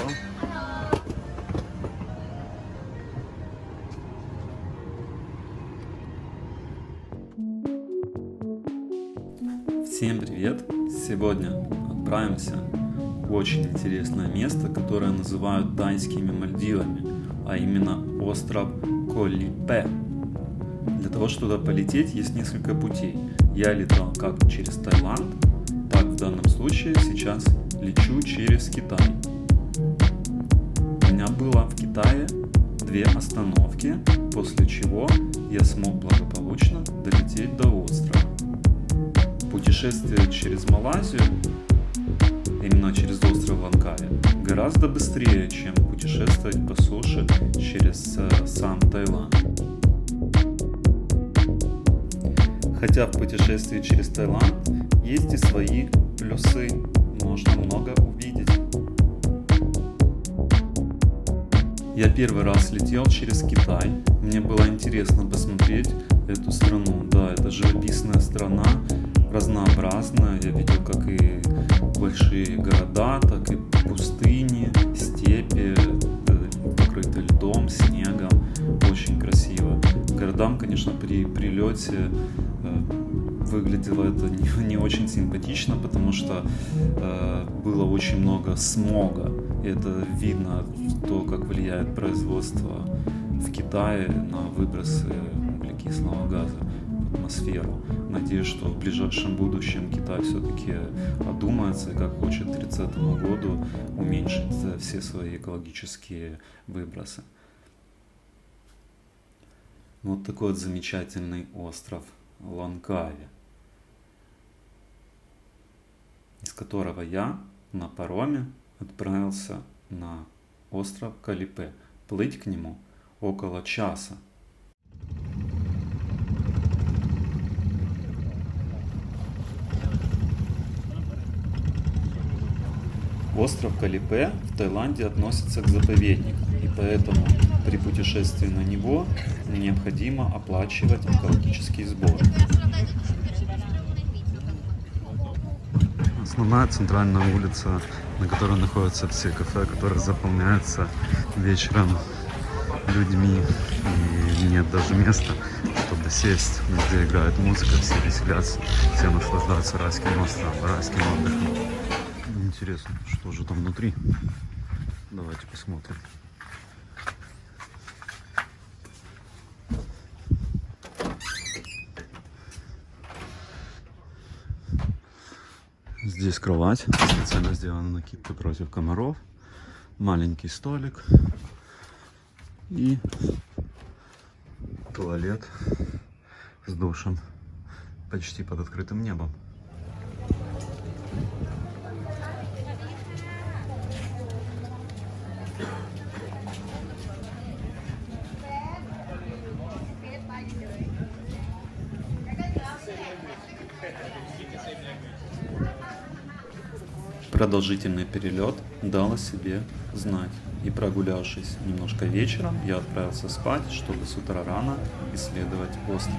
Атмосферу. Всем привет! Сегодня отправимся в очень интересное место, которое называют тайскими Мальдивами, а именно остров Колипе. Для того, чтобы туда полететь, есть несколько путей. Я летал как через Таиланд, так в данном случае сейчас лечу через Китай. У меня было в Китае 2 остановки, после чего я смог благополучно долететь до острова. Путешествие через Малайзию, именно через остров Ланкая, гораздо быстрее, чем путешествовать по суше через сам Таиланд. Хотя в путешествии через Таиланд есть и свои плюсы, можно много увидеть. Я первый раз летел через Китай, мне было интересно посмотреть эту страну. Да, это живописная страна, разнообразная. Я видел как и большие города, так и пустыни, степи, покрытые льдом, снегом. Очень красиво. Городам, конечно, при прилете выглядело это не очень симпатично, потому что было очень много смога. И это видно, то, как влияет производство в Китае на выбросы углекислого газа в атмосферу. Надеюсь, что в ближайшем будущем Китай все-таки одумается и как хочет к 30 году уменьшить все свои экологические выбросы. Вот такой вот замечательный остров Ланкая, из которого я на пароме отправился на остров Колипе. Плыть к нему около часа. Остров Колипе в Таиланде относится к заповеднику, и поэтому при путешествии на него необходимо оплачивать экологические сборы. Основная центральная улица, на которой находятся все кафе, которые заполняются вечером людьми, и нет даже места, чтобы сесть, где играет музыка, все веселятся, все наслаждаются райским островом, райским отдыхом. Интересно, что же там внутри? Давайте посмотрим. Здесь кровать, специально сделана накидка против комаров, маленький столик и туалет с душем почти под открытым небом. Продолжительный перелет дал о себе знать, и прогулявшись немножко вечером, я отправился спать, чтобы с утра рано исследовать остров.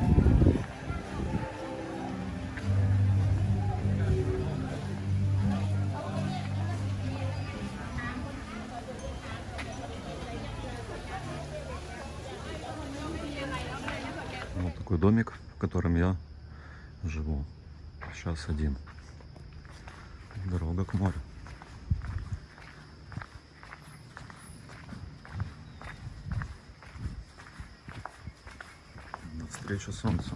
Вот такой домик, в котором я живу. Сейчас один. Дорога к морю. Навстречу солнцу.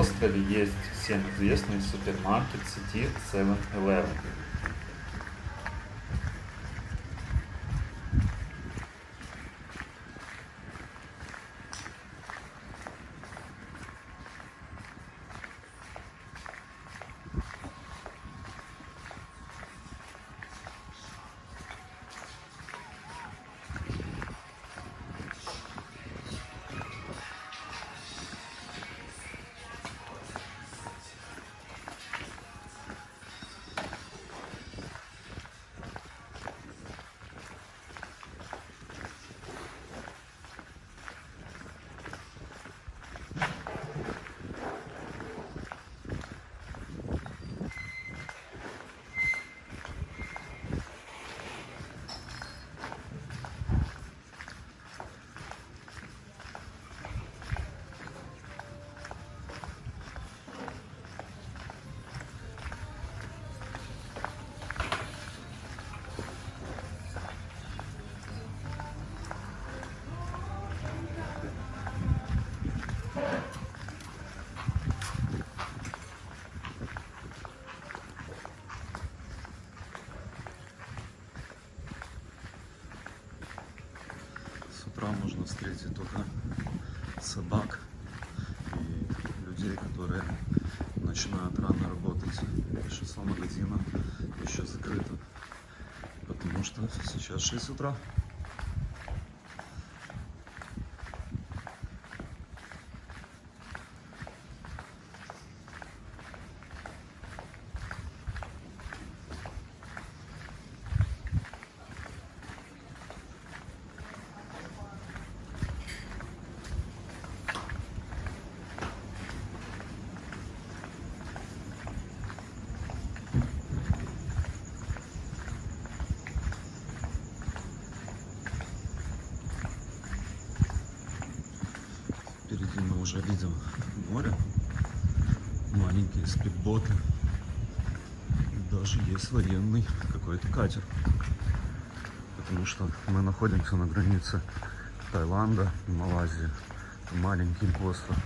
острове есть всем известный супермаркет сети 7-Eleven. С утра можно встретить только собак и людей, которые начинают рано работать. Большинство магазинов еще закрыто, потому что сейчас 6 утра. Впереди мы уже видим море, маленькие спидботы, и даже есть военный какой-то катер, потому что мы находимся на границе Таиланда и Малайзии, маленький остров.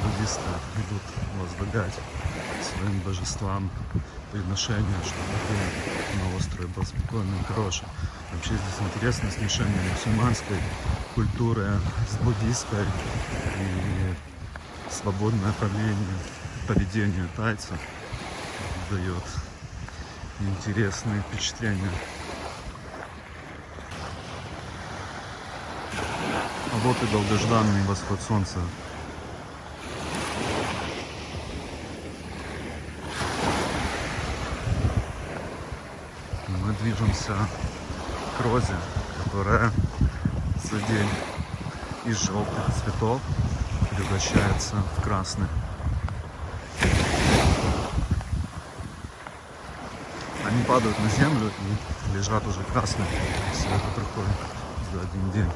Буддисты идут возлагать своим божествам приношения, чтобы на острове был спокойно и хороший. Вообще здесь интересное смешение мусульманской культуры с буддийской, и свободное поведение тайцев дает интересные впечатления. А вот и долгожданный восход солнца. Мы движемся к розе, которая за день из желтых цветов превращается в красный. Они падают на землю и лежат уже красные. Все это проходит за один день.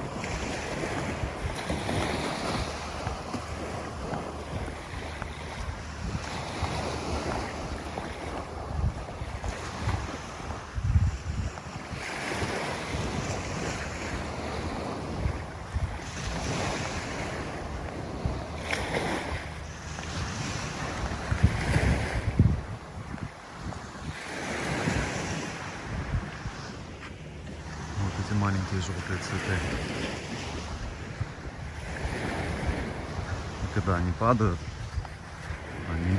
Маленькие желтые цветы. И когда они падают, они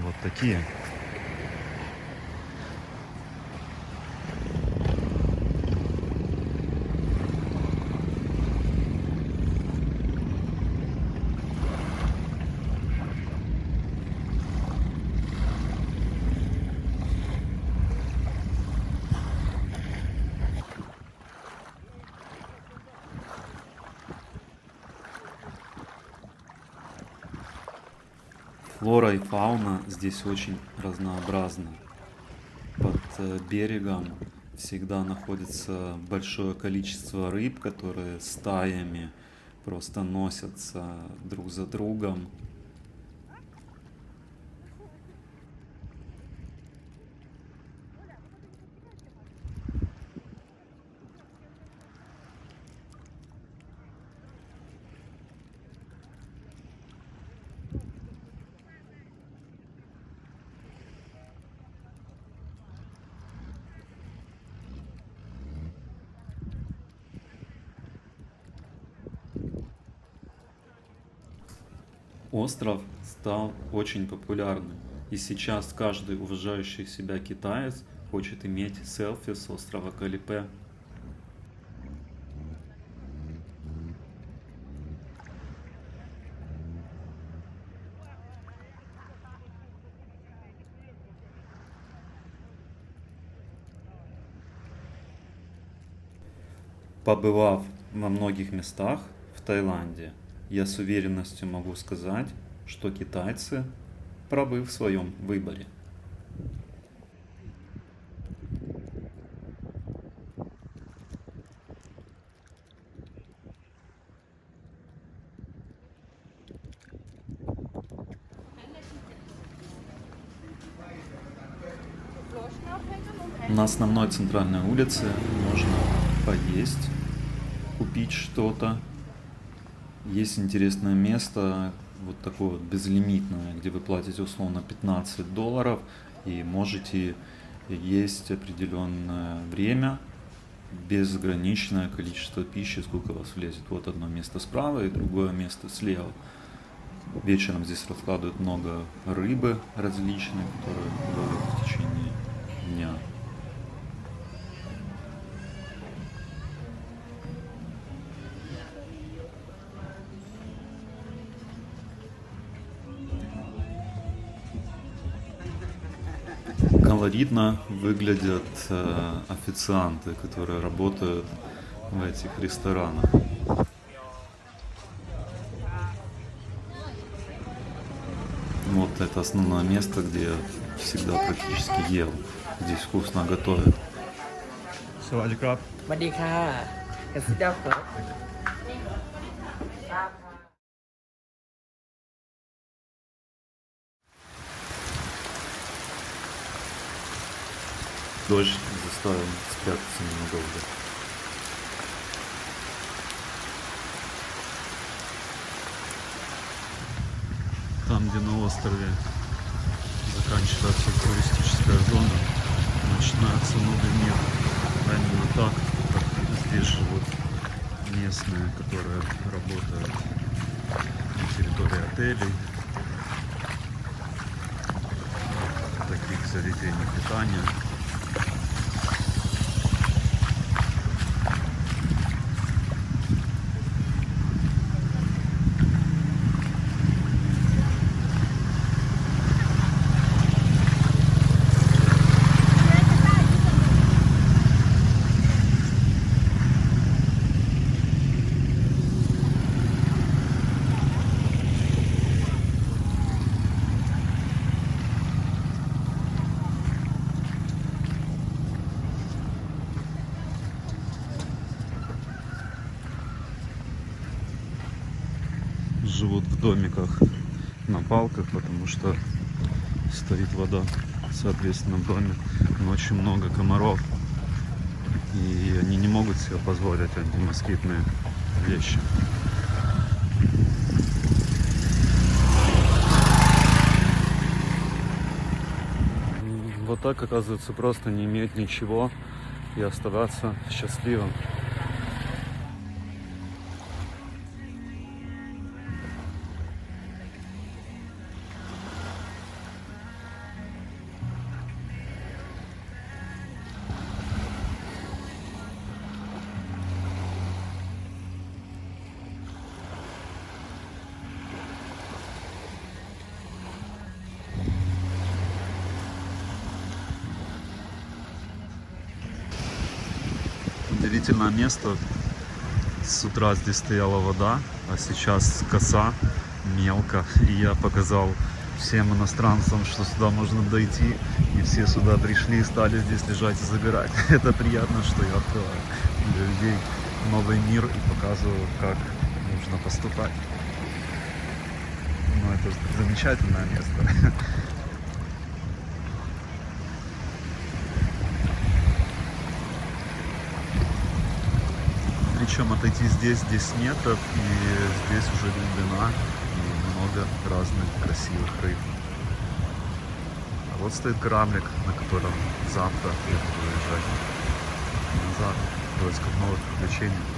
вот такие. Флора и фауна здесь очень разнообразны. Под берегом всегда находится большое количество рыб, которые стаями просто носятся друг за другом. Остров стал очень популярным, и сейчас каждый уважающий себя китаец хочет иметь селфи с острова Калипе. Побывав во многих местах в Таиланде, я с уверенностью могу сказать, что китайцы правы в своем выборе. На основной центральной улице можно поесть, купить что-то. Есть интересное место, вот такое вот безлимитное, где вы платите условно $15 и можете есть определенное время, безграничное количество пищи, сколько у вас влезет. Вот одно место справа и другое место слева. Вечером здесь раскладывают много рыбы различной, которые ловят в течение дня. Колоритно выглядят официанты, которые работают в этих ресторанах. Вот это основное место, где я всегда практически ел. Здесь вкусно готовят. Савадикраб. สวัสดีค่ะกันซิดาวครับ Дождь заставил спрятаться ненадолго. Там, где на острове заканчивается туристическая зона, начинается новый мир. А именно так, как здесь живут местные, которые работают на территории отелей, таких заведений питания. Живут в домиках на палках, потому что стоит вода, соответственно, в доме. Но очень много комаров, и они не могут себе позволить антимоскитные вещи. Вот так, оказывается, просто не иметь ничего и оставаться счастливым. Удивительное место. С утра здесь стояла вода, а сейчас коса, мелко. И я показал всем иностранцам, что сюда можно дойти, и все сюда пришли и стали здесь лежать и загорать. Это приятно, что я открываю для людей новый мир и показываю, как нужно поступать. Ну, это замечательное место. Причем отойти здесь нетов, и здесь уже глубина и много разных красивых рыб. А вот стоит кораблик, на котором завтра я буду уезжать назад в поисках новых приключений.